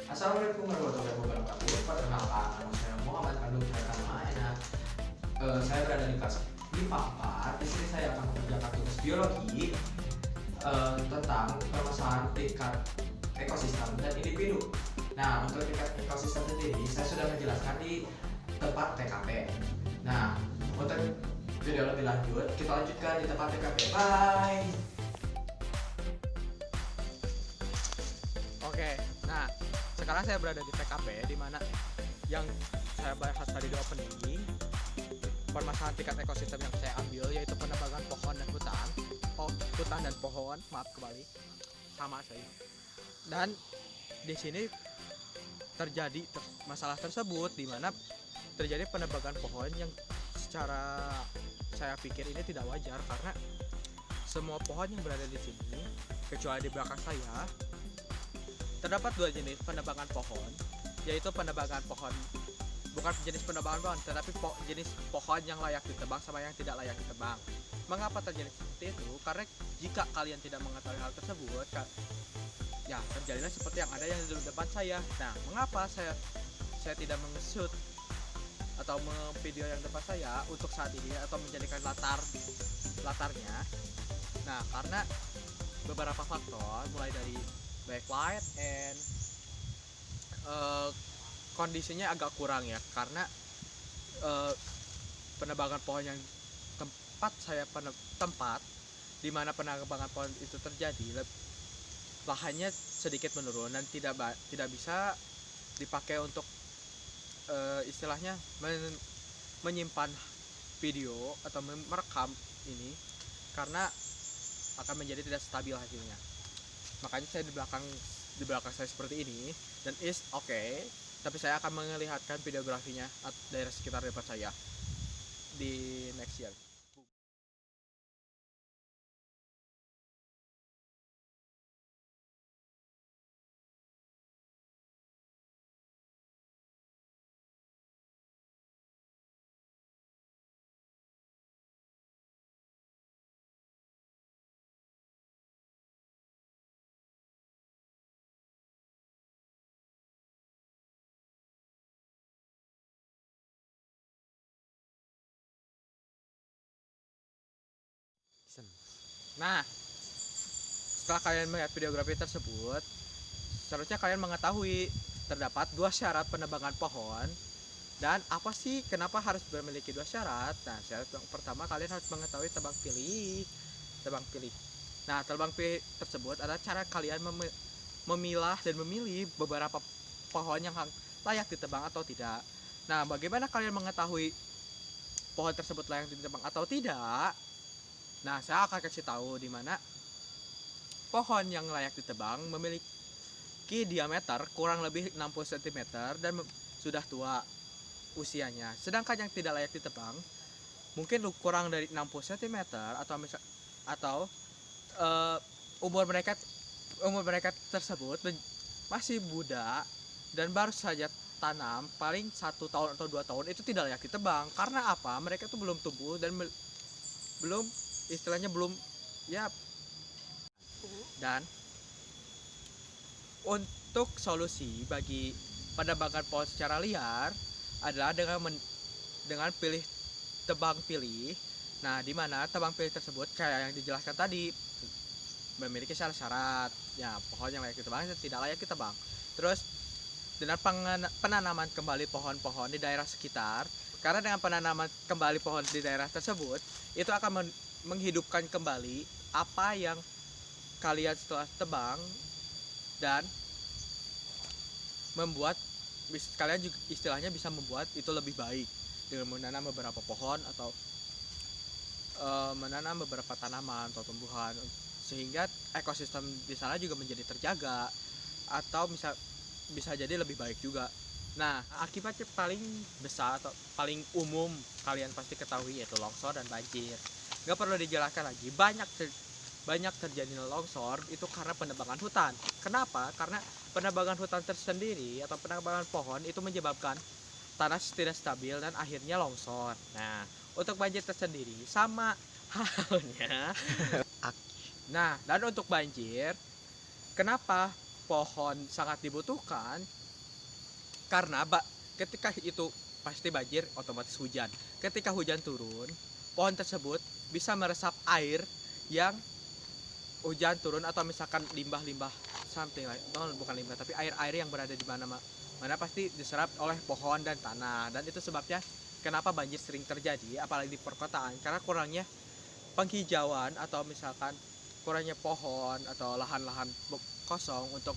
Assalamualaikum warahmatullahi wabarakatuh. Perkenalkan, nama saya Muhammad Kandung Pratama. Saya berada di kelas IPA 4. Di sini saya akan mengerjakan tugas biologi tentang permasalahan tingkat ekosistem dan individu. Nah, untuk tingkat ekosistem sendiri, saya sudah menjelaskan di tempat TKP. Nah, untuk video lebih lanjut, kita lanjutkan di tempat TKP. Bye. Oke, nah sekarang saya berada di TKP di mana yang saya bahas tadi di opening, permasalahan tingkat ekosistem yang saya ambil yaitu penebangan pohon dan hutan. Hutan dan pohon, maaf kembali, sama saya. Dan di sini terjadi masalah tersebut di mana terjadi penebangan pohon yang secara saya pikir ini tidak wajar karena semua pohon yang berada di sini kecuali di belakang saya terdapat dua jenis penebangan pohon, yaitu penebangan pohon bukan jenis penebangan pohon, tetapi jenis pohon yang layak ditebang sama yang tidak layak ditebang. Mengapa terjadi seperti itu? Karena jika kalian tidak mengetahui hal tersebut, ya terjadilah seperti yang ada yang di depan saya. Nah, mengapa saya tidak mengesut atau memvideo yang depan saya untuk saat ini atau menjadikan latarnya? Nah, karena beberapa faktor mulai dari backlight and kondisinya agak kurang ya, karena penebangan pohon yang tempat di mana penebangan pohon itu terjadi, lahannya sedikit menurun dan tidak bisa dipakai untuk istilahnya menyimpan video atau merekam ini karena akan menjadi tidak stabil hasilnya. Makanya saya di belakang saya seperti ini dan is okay, tapi saya akan melihatkan videografinya daerah sekitar depan saya di next year. Nah, setelah kalian melihat videografi tersebut, seharusnya kalian mengetahui terdapat dua syarat penebangan pohon. Dan apa sih kenapa harus memiliki dua syarat? Nah, syarat yang pertama, kalian harus mengetahui tebang pilih. Nah, tebang pilih tersebut adalah cara kalian memilah dan memilih beberapa pohon yang layak ditebang atau tidak. Nah, bagaimana kalian mengetahui pohon tersebut layak ditebang atau tidak? Nah, saya akan kasih tahu di mana pohon yang layak ditebang memiliki diameter kurang lebih 60 cm dan sudah tua usianya. Sedangkan yang tidak layak ditebang mungkin kurang dari 60 cm atau umur mereka tersebut masih muda dan baru saja tanam, paling 1 tahun atau 2 tahun, itu tidak layak ditebang. Karena apa? Mereka itu belum tumbuh dan belum ya. Dan untuk solusi bagi penebangan pohon secara liar adalah dengan tebang pilih. Nah, di mana tebang pilih tersebut kayak yang dijelaskan tadi memiliki syarat-syarat. Ya, pohon yang layak ditebang tidak layak ditebang. Terus dengan penanaman kembali pohon-pohon di daerah sekitar, karena dengan penanaman kembali pohon di daerah tersebut itu akan menghidupkan kembali apa yang kalian setelah tebang dan membuat kalian juga istilahnya bisa membuat itu lebih baik dengan menanam beberapa pohon atau menanam beberapa tanaman atau tumbuhan sehingga ekosistem di sana juga menjadi terjaga atau bisa jadi lebih baik juga. Nah, akibatnya paling besar atau paling umum kalian pasti ketahui yaitu longsor dan banjir. Gak perlu dijelaskan lagi, banyak terjadi longsor itu karena penebangan hutan. Kenapa? Karena penebangan hutan tersendiri atau penebangan pohon itu menyebabkan tanah tidak stabil dan akhirnya longsor. Nah, untuk banjir tersendiri sama halnya. Nah, dan untuk banjir, kenapa pohon sangat dibutuhkan karena ketika itu pasti banjir, otomatis hujan. Ketika hujan turun, pohon tersebut bisa meresap air yang hujan turun, atau misalkan limbah-limbah something like, bukan limbah tapi air-air yang berada di mana pasti diserap oleh pohon dan tanah. Dan itu sebabnya kenapa banjir sering terjadi apalagi di perkotaan, karena kurangnya penghijauan atau misalkan kurangnya pohon atau lahan-lahan kosong untuk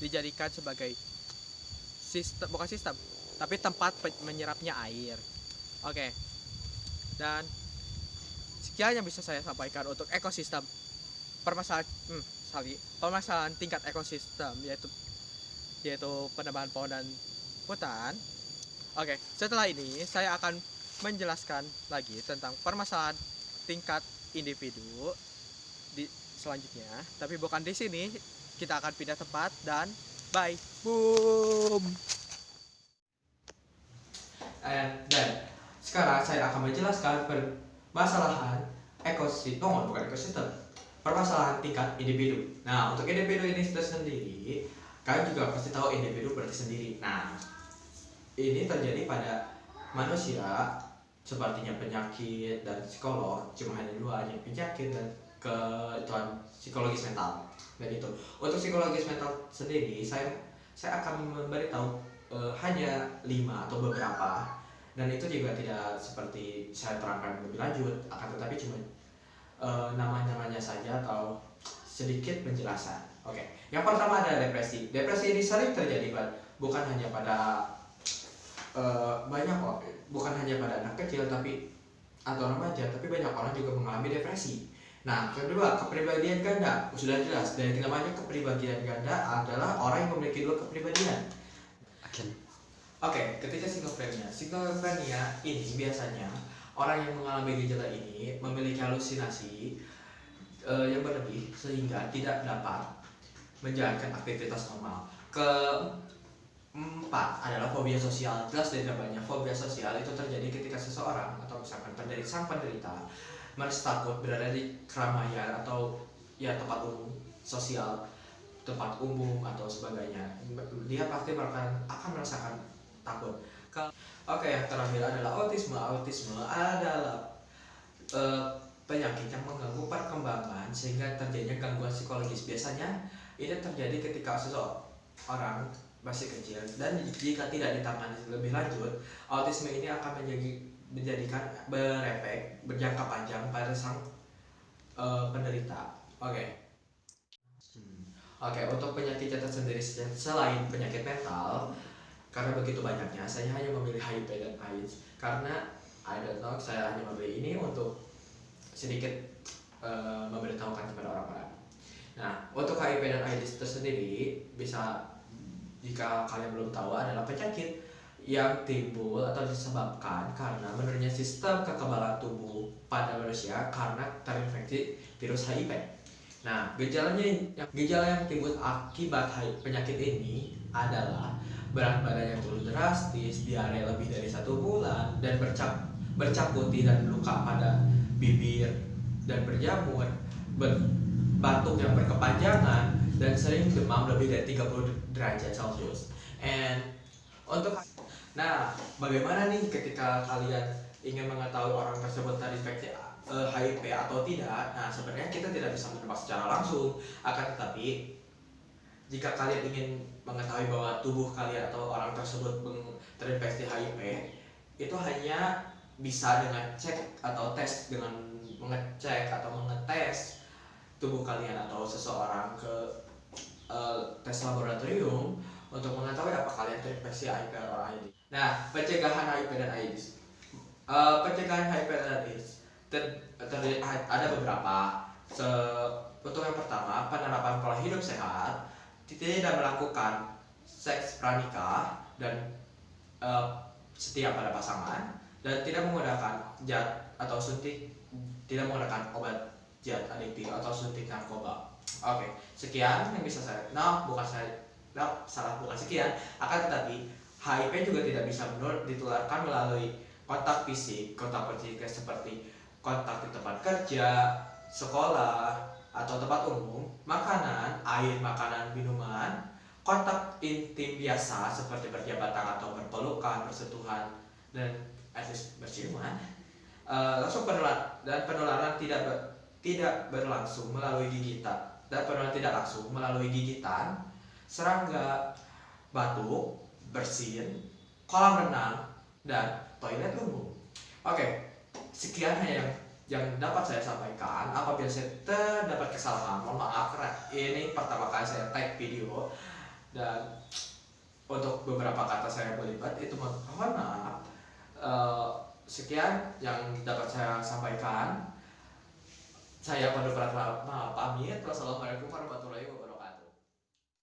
dijadikan sebagai bukan sistem tapi tempat menyerapnya air. Oke. Dan sekian yang bisa saya sampaikan untuk ekosistem permasalahan tingkat ekosistem, yaitu penebangan pohon dan hutan. Oke, setelah ini saya akan menjelaskan lagi tentang permasalahan tingkat individu di selanjutnya, tapi bukan di sini. Kita akan pindah tempat dan bye. Boom. Dan sekarang saya akan menjelaskan permasalahan permasalahan tingkat individu. Nah, untuk individu ini tersendiri, kalian juga pasti tahu individu berarti sendiri. Nah, ini terjadi pada manusia sepertinya penyakit dan psikolog, cuma hanya dua, hanya penyakit dan psikologis mental. Dan itu untuk psikologis mental sendiri, saya akan memberitahu hanya 5 atau beberapa, dan itu juga tidak seperti saya terangkan lebih lanjut, akan tetapi cuma nama-namanya saja atau sedikit penjelasan. Oke, yang pertama ada depresi. Depresi ini sering terjadi bukan hanya pada bukan hanya pada anak kecil atau remaja, tapi banyak orang juga mengalami depresi. Nah, kedua, kepribadian ganda. Sudah jelas dari namanya, kepribadian ganda adalah orang yang memiliki dua kepribadian. Oke, ketika skizofrenia ini biasanya orang yang mengalami gejala ini memiliki halusinasi yang berlebih sehingga tidak dapat menjalankan aktivitas normal. Keempat adalah fobia sosial. Jelas dari namanya, fobia sosial itu terjadi ketika seseorang atau misalkan sang penderita merasa takut berada di keramaian atau tempat umum sosial, tempat umum atau sebagainya. Dia pasti akan merasakan takut. Oke, yang terakhir adalah autisme. Autisme adalah penyakit yang mengganggu perkembangan sehingga terjadinya gangguan psikologis. Biasanya ini terjadi ketika seseorang masih kecil, dan jika tidak ditangani lebih lanjut, autisme ini akan menjadikan berefek berjangka panjang pada sang penderita. Oke, untuk penyakit jantung sendiri selain penyakit mental, karena begitu banyaknya, saya hanya memilih HIV dan AIDS karena saya hanya memilih ini untuk sedikit memberitahukan kepada orang-orang. Nah, untuk HIV dan AIDS tersendiri jika kalian belum tahu, adalah penyakit yang timbul atau disebabkan karena menurunnya sistem kekebalan tubuh pada manusia karena terinfeksi virus HIV. Nah, gejala yang timbul akibat penyakit ini adalah berat badan yang turun drastis, diare lebih dari 1 bulan, dan bercak putih dan luka pada bibir dan berjamur, batuk yang berkepanjangan, dan sering demam lebih dari 30 derajat Celcius. Bagaimana nih ketika kalian ingin mengetahui orang tersebut terinfeksi HIV atau tidak? Nah, sebenarnya kita tidak bisa menebak secara langsung, akan tetapi jika kalian ingin mengetahui bahwa tubuh kalian atau orang tersebut terinfeksi HIV, itu hanya bisa dengan cek atau tes, dengan mengecek atau mengetes tubuh kalian atau seseorang ke tes laboratorium untuk mengetahui apakah kalian terinfeksi HIV atau AIDS. Nah, pencegahan HIV dan AIDS. Pencegahan HIV dan AIDS ada beberapa. Untuk yang pertama, penerapan pola hidup sehat, tidak melakukan seks pranikah dan setia pada pasangan, dan tidak menggunakan tidak menggunakan obat zat adiktif atau suntik narkoba. Oke, sekian yang bisa bukan sekian. Akan tetapi HIV juga tidak bisa ditularkan melalui kontak fisik seperti kontak di tempat kerja, sekolah, atau tempat umum, makanan, minuman, kontak intim biasa seperti berjabat tangan atau berpelukan, bersentuhan, dan at least berciuman, langsung penularan tidak berlangsung melalui gigitan dan penularan tidak langsung melalui gigitan, serangga, batuk, bersin, kolam renang, dan toilet umum. Oke, sekian hanya yang dapat saya sampaikan. Apabila saya terdapat kesalahan, mohon maaf karena ini pertama kali saya tag video dan untuk beberapa kata saya berlibat itu mohon maaf. Sekian yang dapat saya sampaikan. Saya Pandu Pratama pamit. Wassalamualaikum warahmatullahi wabarakatuh.